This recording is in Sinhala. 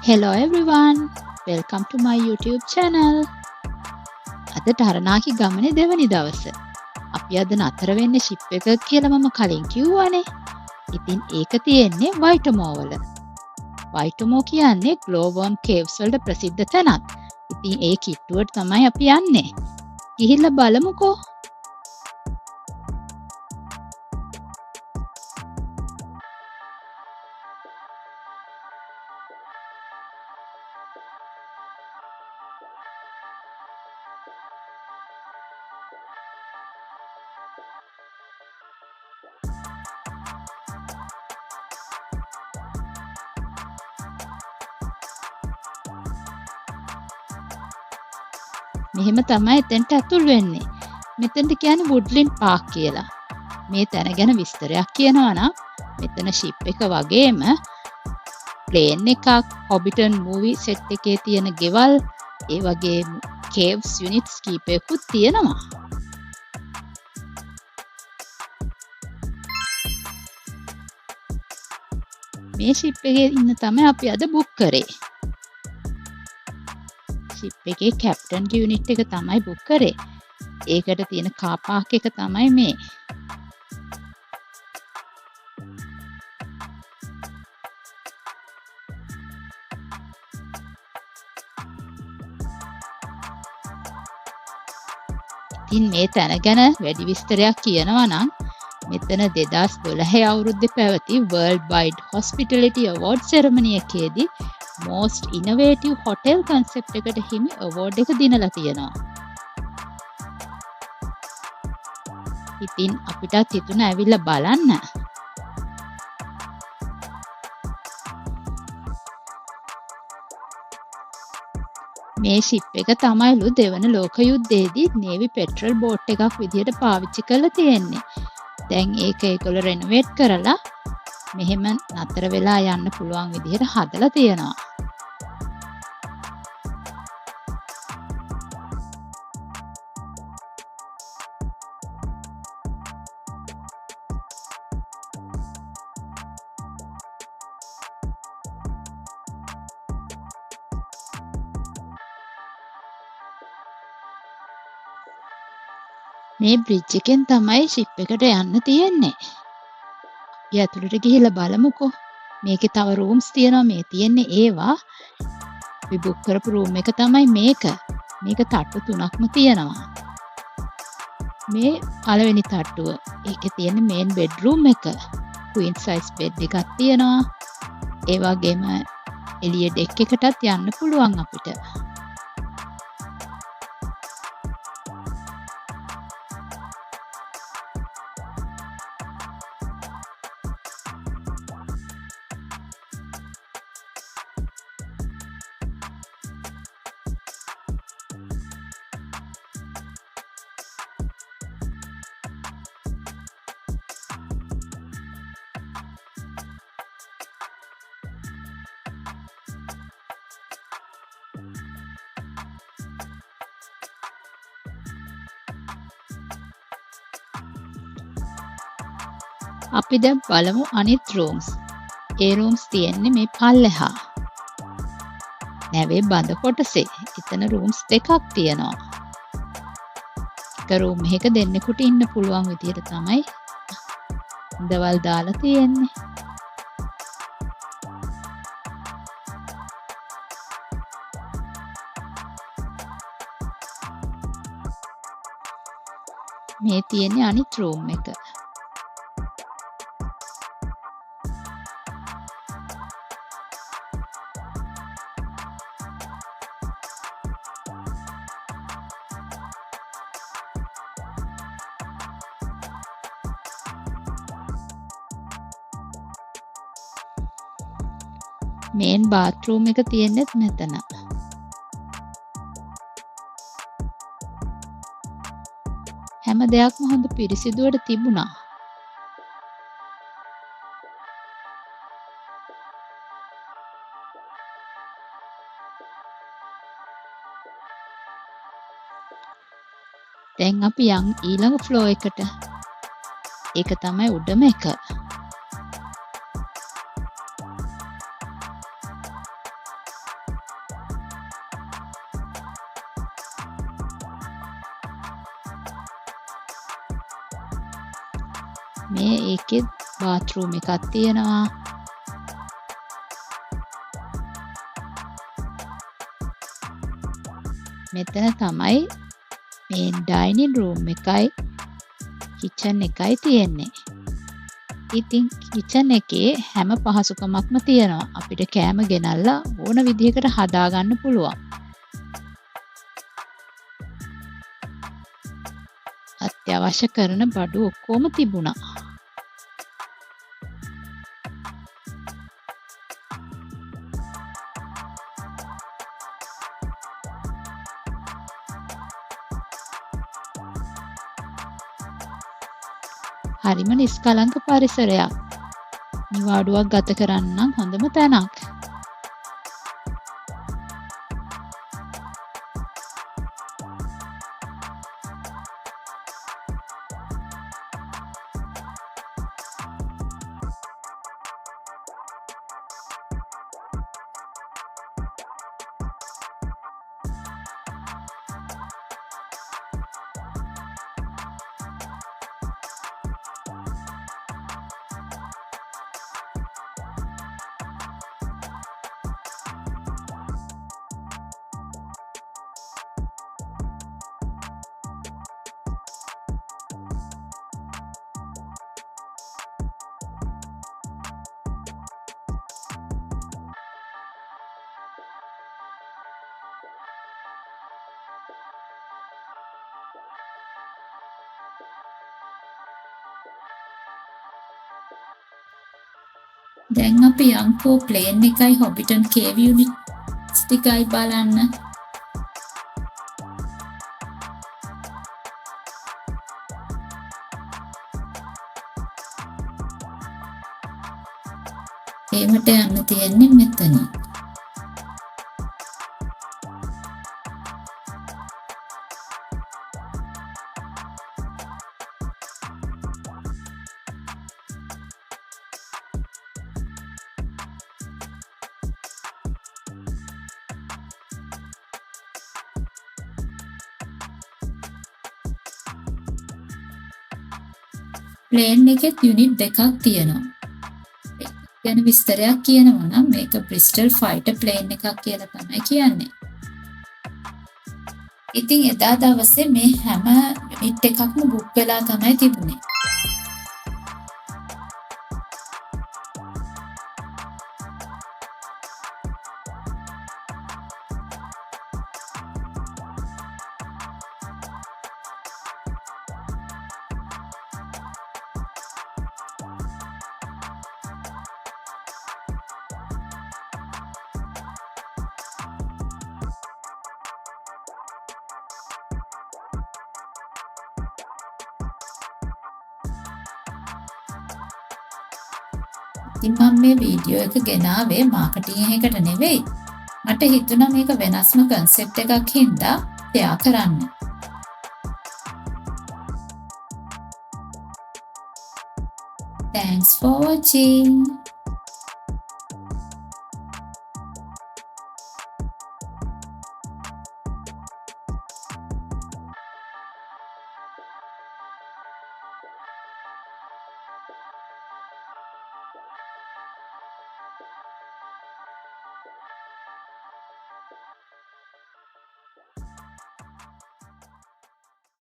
Hello everyone, welcome to my YouTube channel. අද ටරනාකි ගමනේ දෙවනි දවස. අපි අද නතර වෙන්නේ ෂිප් එකක කියලා මම කලින් කිව්වනේ. ඉතින් ඒක තියෙන්නේ වයිටමෝ වල. වයිටමෝ කියන්නේ ග්ලෝවර්ම් කේව්ස් වලට ප්‍රසිද්ධ තැනක්. ඉතින් ඒ කිට්ටුවට තමයි අපි යන්නේ. ගිහිල්ලා බලමුකෝ. මෙහෙම තමයි එතෙන්ට ඇතුල් වෙන්නේ. මෙතෙන්ට කියන්නේ වුඩ්ලින් පාක් කියලා. මේ තැන ගැන විස්තරයක් කියනවා නම් මෙතන ෂිප් එක වගේම ප්ලේන් එකක්, හොබිටන් මූවි සෙට් එකේ තියෙන ගෙවල්, ඒ වගේ කේව්ස් යුනිට්ස් කීපයකුත් තියෙනවා. මේ ෂිප් එකේ ඉන්න තමයි අපි අද බුක් කරේ. ෂිප් එකේ කැප්ටන්ගේ යුනිට් එක තමයි බුක් කරේ. ඒකට තියෙන කාර් පාක් එක තමයි මේ. ඉතින් මේ තැන ගැන වැඩි විස්තරයක් කියනවා නම් මෙතන 2012 අවුරුද්දේ පැවති World Wide Hospitality Award Ceremony එකේදී Most Innovative Hotel Concept එකට හිමි award එක දිනලා තියෙනවා. ඉතින් අපිටත් හිතුණා ඇවිල්ලා බලන්න. මේ ෂිප් එක තමයිලු දෙවන ලෝක යුද්ධයේදී නේවි පෙට්‍රල් බෝට් එකක් විදිහට පාවිච්චි කරලා තියෙන්නේ. දැන් ඒක ඒගොල්ලෝ රෙනොවේට් කරලා මෙහෙම නතර වෙලා යන්න පුළුවන් විදිහට හදලා තියෙනවා. මේ බ්‍රිජ් එකෙන් තමයි ෂිප් එකට යන්න තියෙන්නේ. අපි ඇතුළට ගිහිල්ලා බලමුකෝ. මේකේ තව රූම්ස් තියෙනවා. මේ තියෙන්නේ ඒවා. අපි බුක් කරපු රූම් එක තමයි මේක. මේක තට්ටු 3ක්ම තියෙනවා. මේ පළවෙනි තට්ටුව. ඒකේ තියෙන මේන් බෙඩ්රූම් එක. queen size bed එකක් තියෙනවා. ඒ වගේම එළිය ඩෙක් එකටත් යන්න පුළුවන් අපිට. අපි දැන් බලමු අනිත් රූම්ස්. ඒ රූම්ස් තියෙන්නේ මේ පල්ලෙහා. නැවේ බඳ කොටසේ. එතන රූම්ස් දෙකක් තියෙනවා. එක රූම් එකක දෙන්නෙකුට ඉන්න පුළුවන් විදිහට තමයි දවල් දාලා තියෙන්නේ. මේ තියෙන්නේ අනිත් රූම් එක. මේන් බාත්රූම් එක තියෙන්නේත් මෙතන. හැම දෙයක්ම හොඳ පිරිසිදුවට තිබුණා. දැන් අපි යන් ඊළඟ ෆ්ලෝ එකට. ඒක තමයි උඩම එක. මේ ඒකෙත් බාත්රූම් එකක් තියෙනවා. මෙතන තමයි මේ ඩයිනින් රූම් එකයි කිචන් එකයි තියෙන්නේ. ඉතින් කිචන් එකේ හැම පහසුකමක්ම තියෙනවා. අපිට කෑම ගෙනල්ලා ඕන විදිහකට හදාගන්න පුළුවන්. අත්‍යවශ්‍ය කරන බඩු ඔක්කොම තිබුණා. හරිම නිස්කලංක පරිසරයක්. නිවාඩුවක් ගත කරන්න හොඳම තැනක්. දැන් අපි යන්කෝ ප්ලේන් එකයි හොබිටන් කේව් යුනිට්ස් ටිකයි බලන්න. ඒවට යන්න තියෙන්නේ මෙතන. ප්ලේන් එකෙත් යුනිට් දෙකක් තියෙනවා. ගැන විස්තරයක් කියනවා නම් මේක බ්‍රිස්ටල් ෆයිටර් ප්ලේන් එකක් කියලා තමයි කියන්නේ. ඉතින් එදා දවසේ මේ හැම යුනිට් එකක්ම බුක් වෙලා තමයි තිබුණේ. ඉතින් මම මේ වීඩියෝ එක ගෙනාවේ මාකටිං එකට නෙවෙයි. මට හිතුණා මේක වෙනස්ම කන්සෙප්ට් එකක් හින්දා ෂෙයා කරන්න. Thanks for watching.